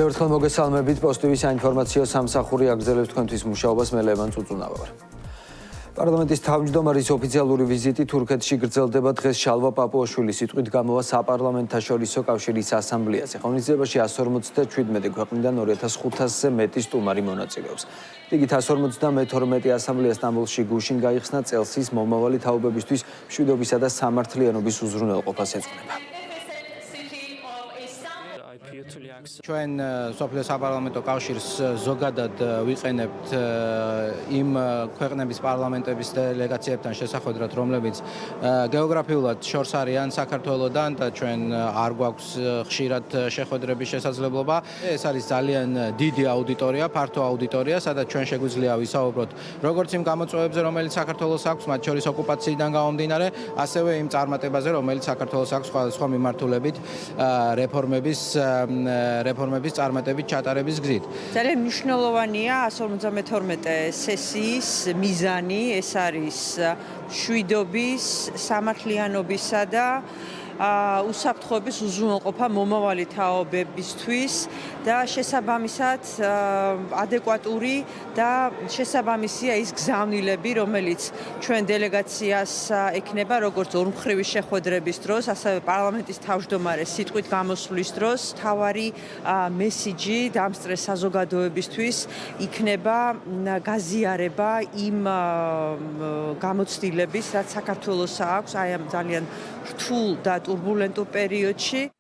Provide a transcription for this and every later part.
კიდევ ერთხელ მოგესალმებით პოსტივის საინფორმაციო სამსახური აგრძელებს თქვენთვის მუშაობას მე ლევან წუწუნავა ვარ. პარლამენტის თავმჯდომარის ოფიციალური ვიზიტი თურქეთში გრძელდება დღეს შალვა პაპუაშვილის სიტყვით გამოვა საპარლამენტთაშორისო კავშირის ასამბლეაზე. ღონისძიებაში 157 ქვეყნიდან 2500-ზე მეტი სტუმარი მონაწილეობს. რიგით 152 ასამბლეა სტამბოლში გუშინ გაიხსნა წელს ის მომავალი თაობებისთვის მშვიდობისა და სამართლიანობის უზრუნველყოფას ეძღვნება. ჩვენ სოფლიო საპარლამენტო კავშირს ზოგადად ვიყენებთ იმ ქვეყნების პარლამენტების დელეგაციებთან შესახვედრად, რომლებიც გეოგრაფიულად შორს არიან საქართველოდან და ჩვენ არ გვაქვს ხშირად შეხვედრების შესაძლებლობა. ეს არის ძალიან დიდი აუდიტორია, ფართო აუდიტორია, სადაც ჩვენ შეგვიძლია ვისაუბროთ როგორც იმ გამოწვევებზე, რომელიც საქართველოს აქვს, მათ შორის ოკუპაციიდან გამომდინარე, ასევე იმ წარმატებაზე, რომელიც საქართველოს აქვს სხვადასხვა მიმართულებით რეფორმების წარმატებით ჩატარების გზით. ძალიან მნიშვნელოვანია 152 სესიის მიზანი, ეს არის მშვიდობის, სამართლიანობისა და უსაფრთხოების უზრუნველყოფა მომავალი თაობებისთვის და შესაბამისად ადეკვატური და შესაბამისია ის გზავნილები, რომელიც ჩვენ დელეგაციას ექნება როგორც ორმხრივი შეხვედრების დროს, ასევე პარლამენტის თავმჯდომარეს სიტყვით გამოსვლის დროს. თავარი მესიჯი დამსწრე საზოგადოებისთვის იქნება გაზიარება იმ გამოცდილების, რაც საქართველოს აქვს აი ამ ძალიან რთულ და ტურბულენტურ პერიოდში.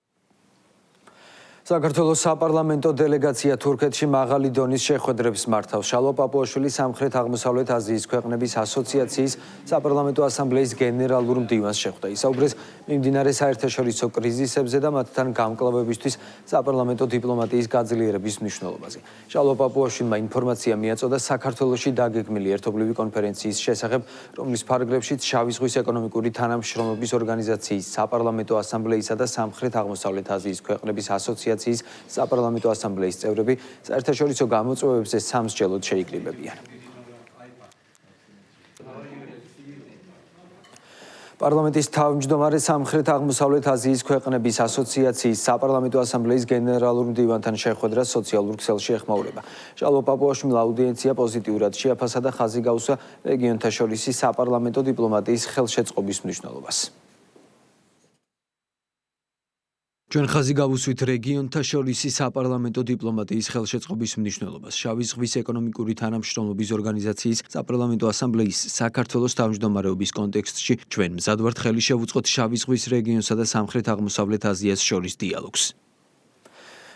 საქართველოს საპარლამენტო დელეგაცია თურქეთში მაღალი დონის შეხვედრებს მართავს. შალვა პაპუაშვილი სამხრეთ-აღმოსავლეთ აზიის ქვეყნების ასოციაციის საპარლამენტო ასამბლეის გენერალურ მდივანს შეხვდა. ისაუბრეს მიმდინარე საერთაშორისო კრიზისებზე და მათთან გამკლავებისთვის საპარლამენტო დიპლომატიის გაძლიერების მნიშვნელობაზე. შალვა პაპუაშვილმა ინფორმაცია მიაწოდა საქართველოში დაგეგმილი ერთობლივი კონფერენციის შესახებ, რომლის ფარგლებშიც შავი ზღვის ეკონომიკური თანამშრომლობის ორგანიზაციის საპარლამენტო ასამბლეისა და სამხრეთ-აღმოსავლეთ აზიის ქვეყნების ასოციაციის საპარლამენტო ასამბლეის წევრები საერთაშორისო გამოწვევებზე სამსჯელოდ შეიკრიბებიან. პარლამენტის თავმჯდომარე სამხრეთ-აღმოსავლეთ აზიის ქვეყნების ასოციაციის საპარლამენტო ასამბლეის გენერალურ მდივანთან შეხვედრა სოციალურ ქსელში ეხმაურება. შალვა პაპუაშვილმა აუდიენცია პოზიტიურად შეაფასა და ხაზი გაუსვა რეგიონთა შორისი საპარლამენტო დიპლომატიის ხელშეწყობის მნიშვნელობას. ჩვენ ხაზი გავუსვით რეგიონთა შორისი საპარლამენტო დიპლომატიის ხელშეწყობის მნიშვნელობას. შავი ზღვის ეკონომიკური თანამშრომლობის ორგანიზაციის საპარლამენტო ასამბლეის საქართველოს თავმჯდომარეობის კონტექსტში ჩვენ მზად ვართ ხელი შევუწყოთ შავი ზღვის რეგიონსა და სამხრეთ-აღმოსავლეთ აზიას შორის დიალოგს.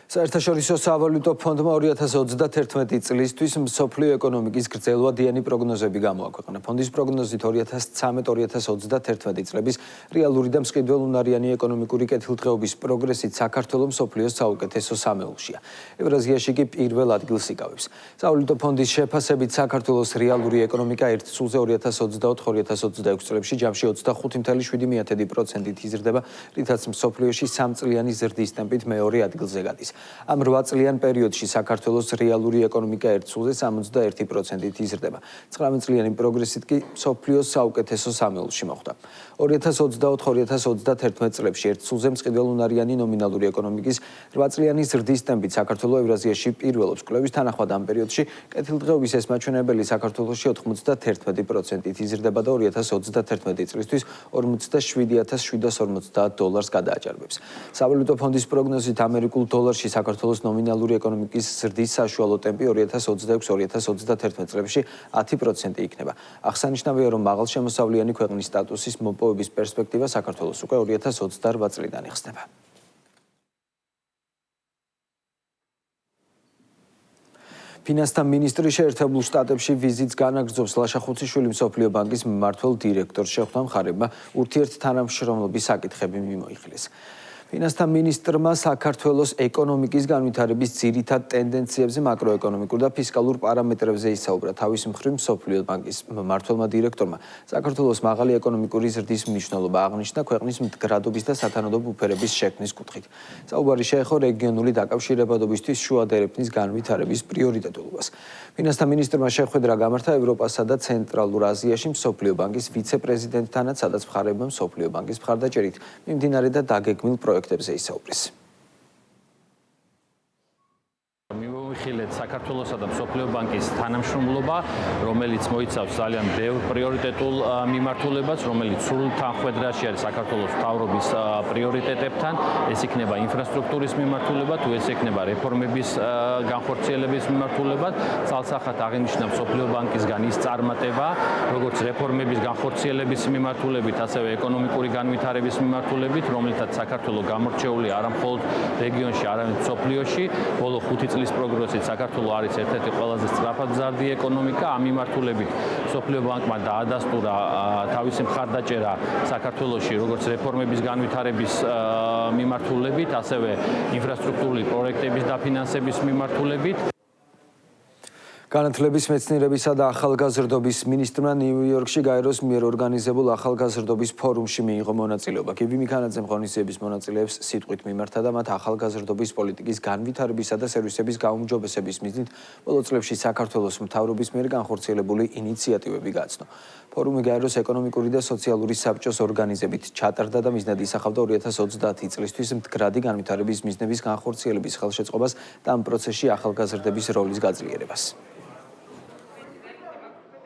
საერთაშორისო სავალუტო ფონდმა 2031 წლისთვის მსოფლიო ეკონომიკის გრძელვადიანი პროგნოზები გამოაქვეყნა. ფონდის პროგნოზით 2013-2021 წლების რეალური და მყიდველუნარიანი ეკონომიკური კეთილდღეობის პროგრესით საქართველო მსოფლიოს საუკეთესო სამეულშია. ევრაზიაში კი პირველ ადგილს იკავებს. სავალუტო ფონდის შეფასებით საქართველოს რეალური ეკონომიკა 1 წულზე 2024-2026 წლებში ჯამში 25.7%-ით იზრდება, რითაც მსოფლიოში 3 წლიანი ზრდის ტემპით მეორე ადგილზე გადის. ამ 8 წლიან პერიოდში საქართველოს რეალური ეკონომიკა 1 წულზე 61%-ით იზრდება. 9 წლიანი პროგრესით კი მსოფლიოს საუკეთესო სამეულში მოხვდა. 2024-2031 წლებში 1 წულზე მყიდველუნარიანი ნომინალური ეკონომიკის 8 წლიანი ზრდის ტემპით საქართველო ევრაზიაში პირველობს. კვლევის თანახმად ამ პერიოდში კეთილდღეობის ეს მაჩვენებელი საქართველოში 91%-ით იზრდება და 2031 წლისთვის $47,750 გადააჭარბებს. სავალუტო ფონდის პროგნოზით ამერიკულ დოლარში საქართველოს ნომინალური ეკონომიკის ზრდის საშუალო ტემპი 2022-2031 წლებში 10% იქნება. აღსანიშნავია, რომ მაღალშემოსავლიანი ქვეყნის სტატუსის მოპოვების პერსპექტივა საქართველოს უკვე 2028 წლიდან იხსნება. ფინანსთა მინისტრი შეერთებულ შტატებში ვიზიტს განაგრძობს. ლაშა ხუციშვილი მსოფლიო ბანკის მმართველ დირექტორს შეხვდა მხარეებმა ურთიერთთანამშრომლობის საკითხები მიმოიხილეს. ფინანსთა მინისტრმა საქართველოს ეკონომიკის განვითარების ძირითად ტენდენციებზე, მაკროეკონომიკურ და ფისკალურ პარამეტრებზე ისაუბრა. თავის მხრივ მსოფლიო ბანკის მმართველმა დირექტორმა საქართველოს მაღალი ეკონომიკური ზრდის მნიშვნელობა აღნიშნა ქვეყნის მდგრადობის და სათანადო ბუფერების შექმნის კუთხით. საუბარი შეეხო რეგიონული დაკავშირებადობისთვის შუა დერეფნის განვითარების პრიორიტეტულობას. ფინანსთა მინისტრმა შეხვედრა გამართა ევროპასა და ცენტრალურ აზიაში მსოფლიო ბანკის ვიცე-პრეზიდენტთანაც, სადაც მხარეებმა მსოფლიო ბანკის მხარდაჭერით მიმდინარე და დაგეგმილ პროექტებზე ისაუბრეს. გადაიხილეთ საქართველოსა და მსოფლიო ბანკის თანამშრომლობა, რომელიც მოიცავს ძალიან ბევრ პრიორიტეტულ მიმართულებას, რომელიც სრულ თანხვედრაში არის საქართველოს მთავრობის პრიორიტეტებთან. ეს იქნება ინფრასტრუქტურის მიმართულება, თუ ეს იქნება რეფორმების განხორციელების მიმართულება. Ცალსახად აღინიშნა მსოფლიო ბანკისგან ის წარმატება, როგორც რეფორმების განხორციელების მიმართულებით, ასევე ეკონომიკური განვითარების მიმართულებით, რომელთაც საქართველოს გამორჩეული არა მხოლოდ რეგიონში, არამედ მსოფლიოში. ბოლო 5 წლის პროგნოზით საქართველოს არის ერთ-ერთი ყველაზე სწრაფად მზარდი ეკონომიკა. ამ მიმართულებით მსოფლიო ბანკმა დაადასტურა თავისი მხარდაჭერა საქართველოში, როგორც რეფორმების განვითარების მიმართულებით, ასევე ინფრასტრუქტურული პროექტების დაფინანსების მიმართულებით. განათლების, მეცნიერებისა და ახალგაზრდობის მინისტრმა ნიუ-იორკში გაეროს მიერ ორგანიზებულ ახალგაზრდობის ფორუმში მიიღო მონაწილეობა. გივი მიქანაძემ ღონისძიების მონაწილეებს სიტყვით მიმართა და მათ ახალგაზრდობის პოლიტიკის განვითარებისა და სერვისების გაუმჯობესების მიზნით ბოლო წლებში საქართველოს მთავრობის მიერ განხორციელებული ინიციატივები გაცნო. ფორუმი გაეროს ეკონომიკური და სოციალური საბჭოს ორგანიზებით ჩატარდა და მიზნად ისახავდა 2030 წლისთვის მდგრადი განვითარების მიზნების განხორციელების ხელშეწყობას და ამ პროცესში ახალგაზრდების როლის გაძლიერებას.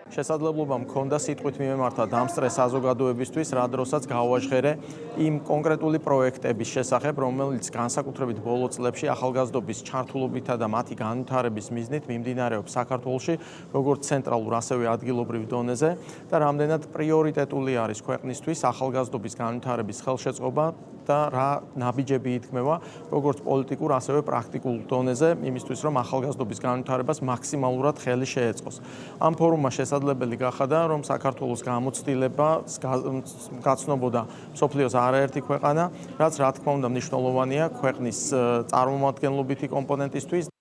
შესაძლებლობა მქონდა სიტყვით მიმემართა დამსწრე საზოგადოებისთვის, რა დროსაც გავაჟღერე იმ კონკრეტული პროექტების შესახებ, რომელიც განსაკუთრებით ბოლო წლებში ახალგაზრდობის ჩართულობითა და მათი განვითარების მიზნით მიმდინარეობს საქართველოში, როგორც ცენტრალურ, ასევე ადგილობრივ დონეზე და რამდენად პრიორიტეტული არის ქვეყნისთვის ახალგაზრდობის განვითარების ხელშეწყობა და რა ნაბიჯები ითქმევა, როგორც პოლიტიკურ, ასევე პრაქტიკულ დონეზე, იმისთვის, რომ ახალგაზრდობის განვითარებას მაქსიმალურად ხელი შეეწყოს. ამ ფორუმმა შესაძლებელი გახადა, რომ საქართველოს გამოცდილება გაცნობოდა მსოფლიოს არაერთი ქვეყანა, რაც რა თქმა უნდა მნიშვნელოვანია ქვეყნის წარმომადგენლობითი კომპონენტისთვის.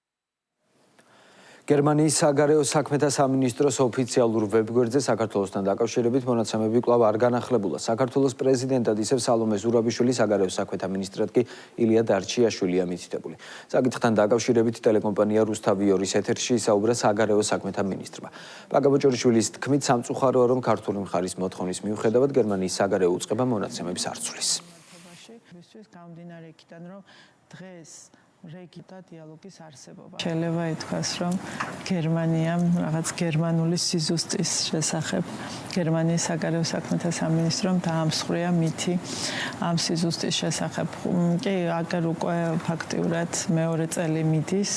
გერმანიის საგარეო საქმეთა სამინისტროს ოფიციალურ ვებგვერდზე საქართველოსთან დაკავშირებით მონაცემები კვლავ არ განახლებულა. საქართველოს პრეზიდენტად ისევ სალომე ზურაბიშვილი, საგარეო საქმეთა მინისტრად კი ილია დარჩიაშვილია მითითებული. საკითხთან დაკავშირებით ტელეკომპანია რუსთავიორის ეთერში ისაუბრა საგარეო საქმეთა მინისტრმა. ბაგა ბოჭორიშვილის თქმით, სამწუხაროა, რომ ქართული მხარის მოთხოვნის მიუხედავად გერმანიის საგარეო უწყება მონაცემებს არ ცვლის. რეგიტა დიალოგის არსებობა. შეიძლება ითქვას, რომ გერმანიამ რაღაც გერმანული სიზუსტის შესახებ გერმანიის საგარეო საქმეთა სამინისტრომ დაამსხვრია მითი ამ სიზუსტის შესახებ. კი, აგერ უკვე ფაქტიურად მეორე წელი მიდის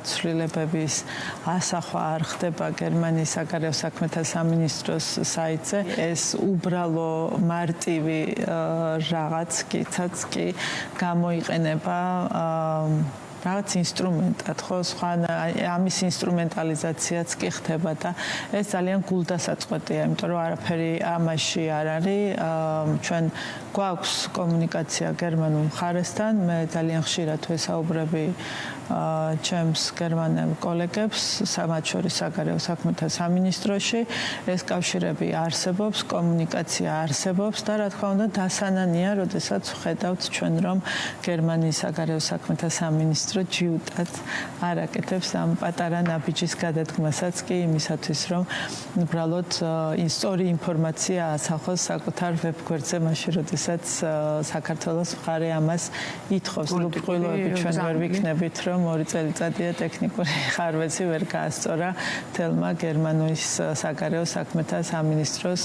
ცვლილებების ასახვა არ ხდება გერმანიის საგარეო საქმეთა სამინისტროს საიტზე. ეს უბრალო მარტივი რაღაც კითაც კი გამოიყენება რაღაც ინსტრუმენტად, ხო, სხვა ამის ინსტრუმენტალიზაციაც კი ხდება და ეს ძალიან გულდასაწყვეტია, იმიტომ რომ არაფერი ამაში არ არის. ჩვენ გვაქვს კომუნიკაცია გერმანულ მხარესთან, მე ძალიან ხშირად ვესაუბრები ჩემს გერმანელ კოლეგებს, მათ შორის საგარეო საქმეთა სამინისტროში, ეს კავშირები არსებობს, კომუნიკაცია არსებობს და რა თქმა უნდა დასანანია, როდესაც ვხედავთ ჩვენ, რომ გერმანიის საგარეო საქმეთა სამინისტრო ჯიუტად არ აკეთებს ამ პატარა ნაბიჯის გადადგმასაც კი იმისათვის, რომ უბრალოდ სწორი ინფორმაცია ასახოს საკუთარ ვებგვერდზე, მაშინ როდესაც საქართველოს მხარე ამას ითხოვს. ლუბრყვილოები ჩვენ ვერ ვიქნებით, რომ 2 წელიწადია ტექნიკური ხარვეცი ვერ გაასწორა თელმა გერმანიის საგარეო საქმეთა სამინისტროს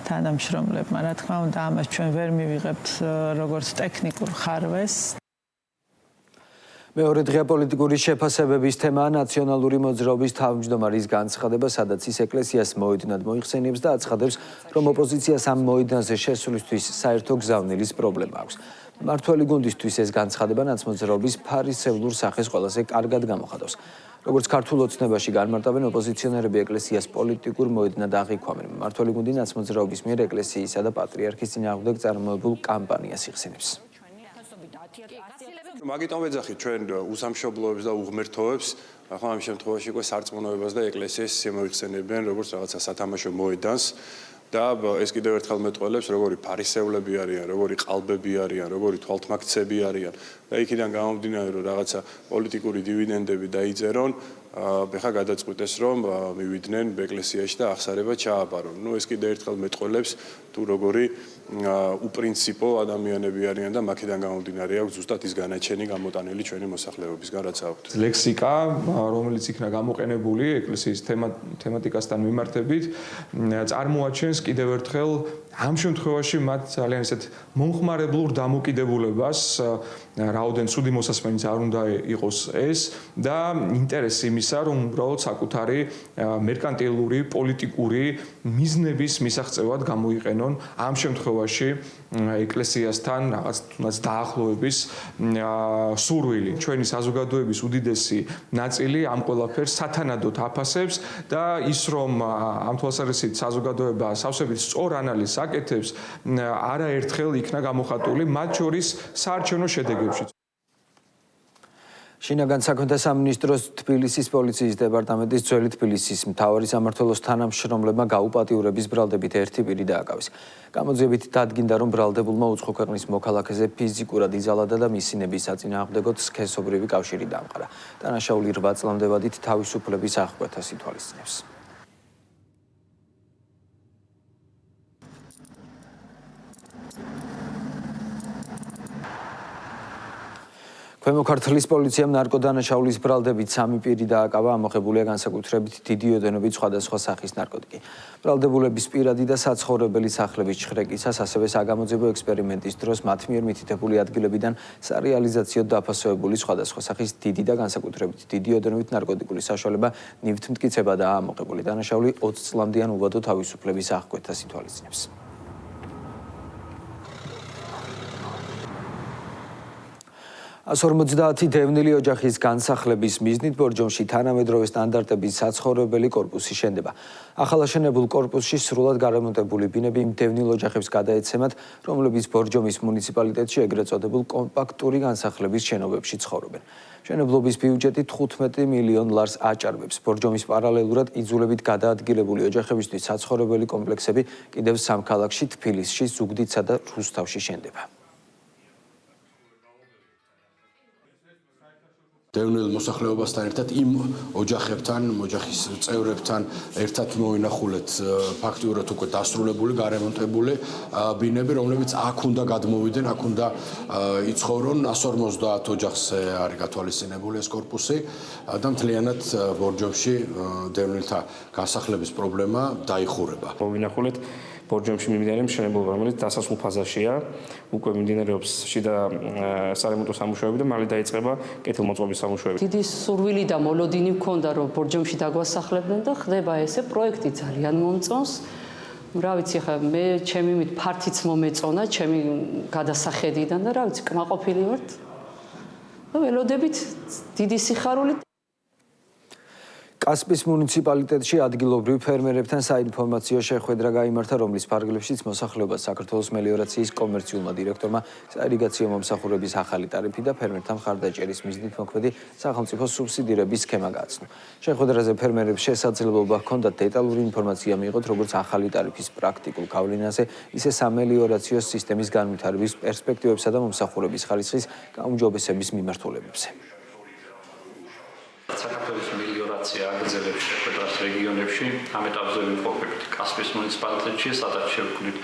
თანამშრომლებმა. რა თქმა უნდა, ამას ჩვენ ვერ მივიღებთ როგორც ტექნიკურ ხარვეს. მეორე დღეა პოლიტიკური შეფასებების თემაა ნაციონალური მოძრაობის თავმჯდომარის განცხადება, სადაც ის ეკლესიას მოედნად მოიხსენიებს და აცხადებს, რომ ოპოზიციას ამ მოედნაზე შესვლისთვის საერთო გზავნილის პრობლემა აქვს. მმართველი გუნდისთვის ეს განცხადება ნაცმოძრაობის ფარისევლურ სახეს ყველაზე კარგად გამოხატავს. როგორც ქართულ ოცნებაში განმარტავენ, ოპოზიციონერები ეკლესიას პოლიტიკურ მოედნად აღიქვამენ. მმართველი გუნდი ნაცმოძრაობის მიერ ეკლესიისა და პატრიარქის წინააღმდეგ წარმოებულ კამპანიას იხსენებს. მაგიტომ ვეძახით ჩვენ უსამშობლოებს და უღმერთოებს, ახლა ამ შემთხვევაში უკვე სარწმუნოებას და ეკლესიას შემოიხსენებიან როგორც რაღაცა სათამაშო მოედანს და ეს კიდევ ერთხელ მეტყველებს, როგორი ფარისევლები არიან, როგორი ყალბები არიან, როგორი თვალთმაქცები არიან და იქიდან გამომდინარე, რომ რაღაცა პოლიტიკური დივიდენდები დაიწერონ, ბეხა გადაწყვიტეს რომ მივიდნენ ეკლესიაში და აღსარება ჩააბარონ. ეს კიდევ ერთხელ მეტყოლებს თუ როგორი უპრინციპო ადამიანები არიან და მაქედან გამომდინარე აქვს ზუსტად ის განაჩენი გამოტანილი ჩვენი მოსახლეობისგან რაც აქვთ. ლექსიკა, რომელიც იქნა გამოყენებული ეკლესიის თემატიკასთან მიმართებით, წარმოაჩენს კიდევ ერთხელ ამ შემთხვევაში მათ ძალიან ისეთ მომხმარებლურ დამოკიდებულებას, რაოდენ ცუდი მოსასმენიც არ უნდა იყოს ეს და ინტერესი იმისა, რომ უბრალოდ საკუთარი მერკანტილური, პოლიტიკური მიზნების მისაღწევად გამოიყენონ ამ შემთხვევაში ეკლესიასთან რაღაც თუნდაც დაახლოების სურვილი. ჩვენი საზოგადოების უდიდესი ნაწილი ამ ყველაფერს სათანადოდ აფასებს და ის რომ ამ თვალსაზრისით საზოგადოება სავსებით სწორ ანალიზს აკეთებს, არაერთხელ იქნა გამოხატული მათ შორის საარჩევნო შედეგებში. შინაგან საქმეთა სამინისტროს თბილისის პოლიციის დეპარტამენტის ძველი თბილისის მთავარი სამმართველოს თანამშრომლებმა გაუპატიურების ბრალდებით ერთი პირი დააკავეს. გამოძიებით დადგინდა, რომ ბრალდებულმა უცხო ქვეყნის მოქალაქეზე ფიზიკურად იზალადა და მისი ნების საწინააღმდეგოდ სქესობრივი კავშირი დაამყარა. დანაშაული 8 წლამდე ვადით თავისუფლების აღკვეთას ითვალისწინებს. ქვემო ქართლის პოლიციამ ნარკოდანაშაულის ბრალდებით 3 პირი დააკავა, ამოღებულია განსაკუთრებით დიდი ოდენობით სხვადასხვა სახის ნარკოტიკი. ბრალდებულების პირადი და საცხოვრებელი სახლების ჩხრეკისას, ასევე საგამოძიებო ექსპერიმენტის დროს მათ მიერ მითითებული ადგილებიდან სარეალიზაციოდ დაფასებებული სხვადასხვა სახის დიდი და განსაკუთრებით დიდი ოდენობით ნარკოტიკული საშუალება ნივთმტკიცება და ამოღებული. დანაშაული 20 წლამდიან უვადო თავისუფლების აღკვეთას ითვალისწინებს. 150 დევნილი ოჯახის განსახლების მიზნით ბორჯომში თანამედროვე სტანდარტების საცხოვრებელი კორპუსი შენდება. ახალაშენებულ კორპუსში სრულად გარემონტებული ბინები იმ დევნილ ოჯახებს გადაეცემათ, რომლებიც ბორჯომის მუნიციპალიტეტში ეგრეთ წოდებულ კომპაქტური განსახლების შენობებში ცხოვრობენ. მშენებლობის ბიუჯეტი 15 მილიონ ლარს აჭარბებს. ბორჯომის პარალელურად იძულებით გადაადგილებული ოჯახებისთვის საცხოვრებელი კომპლექსები კიდევ 3 ქალაქში, თბილისში, ზუგდიდსა და რუსთავში შენდება. დევნილ მოსახლეობასთან ერთად იმ ოჯახებთან, ოჯახის წევრებთან ერთად მოვინახულეთ ფაქტიურად უკვე დასრულებული, გარემონტებული ბინები, რომლებიც აქ უნდა გადმოვიდნენ, აქ უნდა იცხოვრონ. 150 ოჯახზე არის გათვალისწინებული ეს კორპუსი და მთლიანად ბორჯომში დევნილთა განსახლების პრობლემა დაიხურება. მოვინახულეთ ბორჯომში მიმდინარე მშენებლობა, რომელიც დასასრულ ფაზაშია, უკვე მიმდინარეობს შიდა სარემონტო სამუშაოები და მალე დაიწყება კეთილმოწყობის სამუშაოები. დიდი სურვილი და მოლოდინი მქონდა, რომ ბორჯომში დაგვასახლებდნენ და ხდება ესე პროექტი ძალიან მომწონს. რა ვიცი, ხა მე ჩემი ფართიც მომეწონა, ჩემი გადასახედიდან და რა ვიცი, კმაყოფილი ვართ. და ველოდებით დიდი სიხარული. კასპის მუნიციპალიტეტში ადგილობრივ ფერმერებთან საინფორმაციო შეხვედრა გაიმართა, რომლის ფარგლებშიც მოსახლეობას საქართველოს მელიორაციის კომერციულმა დირექტორმა საირიგაციო მომსახურების ახალი ტარიფი და ფერმერთა მხარდაჭერის მიზნით მოქმედი სახელმწიფო სუბსიდირების სქემა გააცნო. შეხვედრაზე ფერმერებს შესაძლებლობა ჰქონდათ დეტალური ინფორმაცია მიიღოთ როგორც ახალი ტარიფის პრაქტიკულ გავლენაზე, ისე სამელიორაციო სისტემის განვითარების პერსპექტივებსა და მომსახურების ხარისხის გაუმჯობესების მიმართულებებზე. საქართველოს მელიორაცია აგრძელებს შეხვედრას რეგიონებში. ამ ეტაპზე ვიმყოფებთ კასპის მუნიციპალიტეტში, სადაც შევქმნით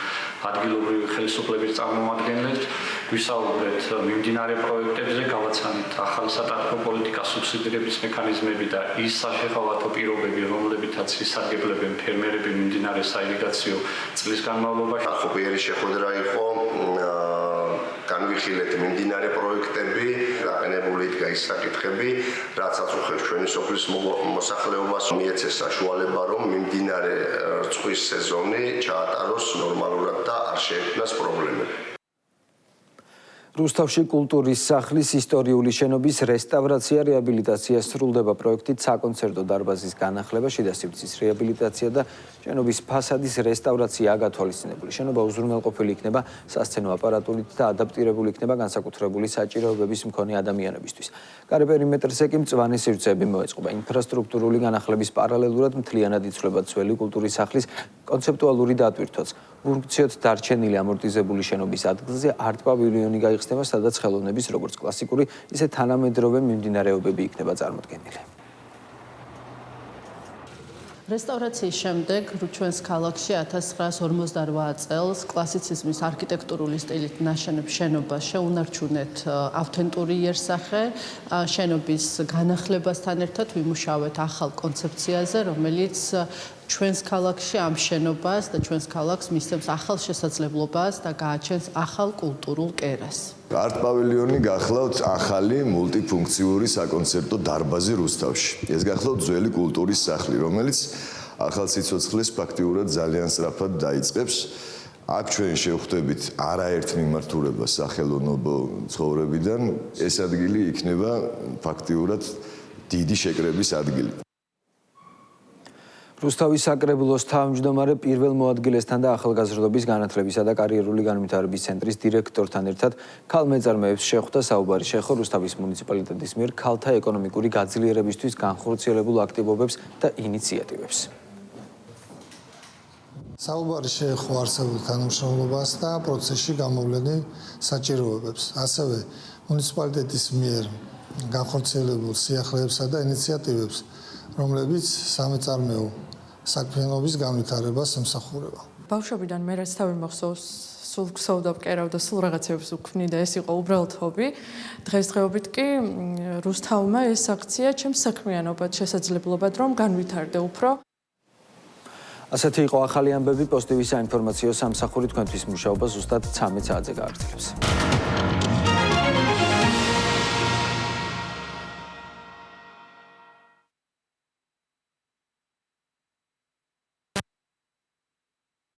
ადგილობრივი ხელისუფლების წარმომადგენლებს, ვისაუბრეთ მიმდინარე პროექტებზე, გავაცანით ახალი სატარიფო პოლიტიკა, სუბსიდირების მექანიზმები და ის საშეხავათო პირობები, რომლებითაც ისარგებლებენ ფერმერები მიმდინარე საირიგაციო წლის განმავლობაში. ახობიერი შეხვედრა იყო განვიხილეთ მიმდინარე პროექტები, გაყენებული იდგა ის საკითხები, რაც აწუხებს ჩვენი სოფლის მოსახლეობას, მიეცეს საშუალება, რომ მიმდინარე რწყვის სეზონი ჩაატაროს ნორმალურად და არ შეექმნას პრობლემები. რუსთავში კულტურის სახლის ისტორიული შენობის რესტავრაცია, რეაბილიტაცია სრულდება პროექტით საკონცერტო დარბაზის განახლება, შიდა სივრცის რეაბილიტაცია და შენობის ფასადის რესტავრაცია გათვალისწინებული. შენობა უზრუნველყოფილი იქნება სასცენო აპარატურით და ადაპტირებული იქნება განსაკუთრებული საჭიროებების მქონე ადამიანებისთვის. გარე პერიმეტრზე კი მწვანე სივრცეები მოეწყობა. ინფრასტრუქტურული განახლების პარალელურად მთლიანად იცვლება ძველი კულტურის სახლის კონცეპტუალური დატვირთვაც. ფუნქციოდ დარჩენილი ამორტიზებული შენობის ადგილზე არტ-პავილიონი გაიხსნება, სადაც ხელოვნების როგორც კლასიკური, ისე თანამედროვე მიმდინარეობები იქნება წარმოდგენილი. რესტავრაციის შემდეგ ჩვენს ქალაქში 1958 წელს კლასიციზმის არქიტექტურული სტილით ნაშენებ შენობას შეუნარჩუნეთ ავთენტური იერსახე. შენობის განახლებასთან ერთად ვიმუშავეთ ახალ კონცეფციაზე, რომელიც ჩვენს ქალაქში ამ შენობას და ჩვენს ქალაქს მისცემს ახალ შესაძლებლობას და გააჩენს ახალ კულტურულ კერას. არტ-პავილიონი გახლავთ ახალი მულტიფუნქციური საკონცერტო დარბაზი რუსთავში. ეს გახლავთ ძველი კულტურის სახლი, რომელიც ახალ სიცოცხლეს ფაქტიურად ძალიან სწრაფად დაიწყებს. აქ ჩვენ შევხვდებით არაერთ მიმართულებას სახელოვნებო ცხოვრებიდან. ეს ადგილი იქნება ფაქტიურად დიდი შეკრების ადგილი. რუსთავის საკრებულოს თავმჯდომარე პირველ მოადგილესთან და ახალგაზრდობის განათლებისა და კარიერული განვითარების ცენტრის დირექტორთან ერთად ქალმეწარმეებს შეხვდა საუბარი შეეხო რუსთავის მუნიციპალიტეტის მიერ ქალთა ეკონომიკური გაძლიერებისთვის განხორციელებულ აქტივობებს და ინიციატივებს. საუბარი შეეხო არსებულ თანამშრომლობას და პროცესში გამოვლენილ საჭიროებებს, ასევე მუნიციპალიტეტის მიერ განხორციელებულ სიახლეებსა და ინიციატივებს, რომლებიც სამეწარმეო საქმიანობის განვითარებას ემსახურება. ბავშვობიდან მე რაც თავი მოხსოვს, სულ ქსოვდა ვკერავდა, სულ რაღაცებს ვქმნი და ეს იყო უბრალოდ ჰობი. დღესდღეობით კი რუსთავმა ეს აქცია ჩემს საქმიანობად შესაძლებლობად რომ განვითარდე უფრო. ასეთი იყო ახალი ამბები პოზიტივის საინფორმაციო სამსახური თქვენთვის მუშაობა ზუსტად 13 საათზე გააგრძელებს.